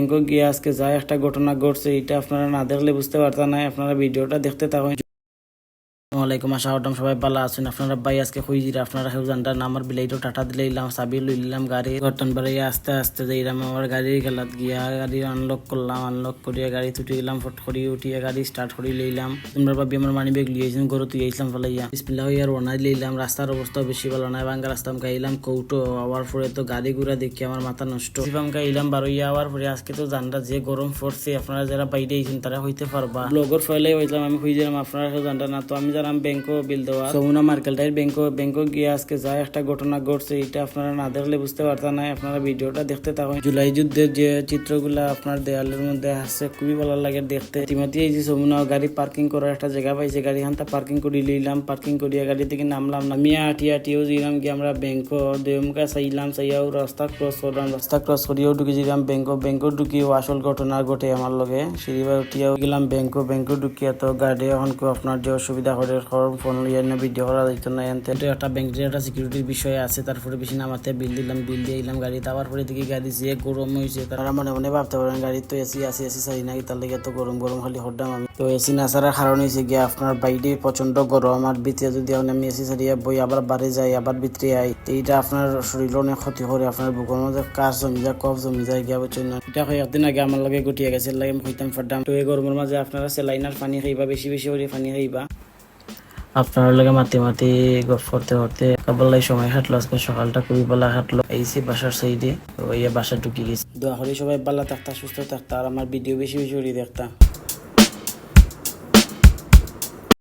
Bangkok গিয়ে আজকে যা একটা ঘটনা ঘটছে, এটা আপনারা না দেখলে বুঝতে পারতেন না। আপনারা ভিডিওটা দেখতে থাকুন। ওয়ালাইকুম আসসালাম, সবাই ভালো আছেন? আপনারা ভাই আজকে খুঁজিরা আপনারা কেউ জানতাম না। আমার বিলাইটো টাটা দিলাম, চাবি লইলাম গাড়ি গঠন বাড়াইয়া আস্তে আস্তে যাইলাম আমার গাড়ির খেলাত গিয়া গাড়ি আনলক করলাম। আনলক করিয়া গাড়ি তুটি গেলাম, ফট করিয়ে উঠিয়ে গাড়ি স্টার্ট করি লইলাম। তোমরা ভাবি আমার মানি ব্যাগ লিয়েছিলাম, গরু তুই আইসলাম ফেলাইয়া বিসমিল্লাহ হইয়া রওনা লইলাম। রাস্তার অবস্থা বেশি ভালো নয়, ভাঙ্গা রাস্তা গাইলাম কৌটো হওয়ার পরে তো গাড়ি ঘুরা দেখি আমার মাথা নষ্ট। সিফাম গাইলাম বারোইয়া হওয়ার পরে আজকে তো জানরা যে গরম পড়ছে, আপনারা যারা বাইরে আইছেন তারা হইতে পারবা। ব্লগর ফলে হইলাম আমি খুঁজিলাম, আপনারা কেউ জানটা না। তো আমি যারাম ব্যাংকো বিল দেওয়া যমুনা মার্কেলটাই ব্যাংকক গিয়ে আজকে যা একটা ঘটনা ঘটছে, এটা আপনারা না দেখলে বুঝতে পারতেন না। আপনারা ভিডিওটা দেখতে থাকুন। জুলাই যুদ্ধের যে চিত্রগুলা আপনার দেয়ালের মধ্যে আসছে, খুবই ভালো লাগে দেখতে। ইতিমধ্যে এই যে যমুনা গাড়ি পার্কিং করার একটা জায়গা পাইছে, গাড়ি হানটা পার্কিং করে লইলাম। পার্কিং করিয়া গাড়ি থেকে নামলাম, নামিয়া আটিও জিরাম গিয়ে আমরা ব্যাংকো দেমকা চাইলাম, চাইয়াও রাস্তা ক্রস করলাম। রাস্তা ক্রস করিয়াও ঢুকে জিরাম ব্যাংকো ঢুকিয়েও আসল ঘটনা ঘটে আমার লগে। সিঁড়িবার উঠিয়াও গেলাম ব্যাংকো ঢুকিয়া তো গাড়ি এখন আপনার যে অসুবিধা করে ফোন লইয়া না ভিডিও করা যাইতো না। এনতে একটা ব্যাংকের একটা সিকিউরিটির বিষয় আছে। তারপরে বেশি নামাতে বিল দিলাম, বিল দিয়ে এলাম গাড়ি। তারপর পরে দেখি গাড়ি যে গরম হয়েছে, তারা মনে মনে ভাবতে পারেন গাড়ি তো এসি চাই নাকি, তার লেগে তো গরম খালি হরদাম আমি। তো এসি না ছাড়ার কারণ হয়েছে গিয়ে আপনার বাইরে প্রচন্ড গরম, আর ভিতরে যদি আমি এসি ছাড়িয়া বই আবার বাড়ি যাই আবার ভিতরে আই, এইটা আপনার শরীর অনেক ক্ষতি করে। আপনার বুকের মধ্যে কাজ জমি যায়, কফ জমি যায় গিয়া বুঝছেন না। এটা একদিন আগে আমার লগে গুটিয়ে গেছে, লাগে আমি হইতাম ফাড্ডাম। তো এই গরমের মাঝে আপনারা স্যালাইনার পানি খাইবা, বেশি করে পানি খাইবা। আপনার লগে মাতি গপ করতে কাবলাই সময় হাঁটলো। আজকে সকালটা খুবই ভালো হাঁটলো। এইসি বাসার সাইডে, তো এই বাসা ঢুকে গেছি। দোয়া করি সবাই ভালো থাকতা, সুস্থ থাকতা, আর আমার ভিডিও বেশি করে দেখতা।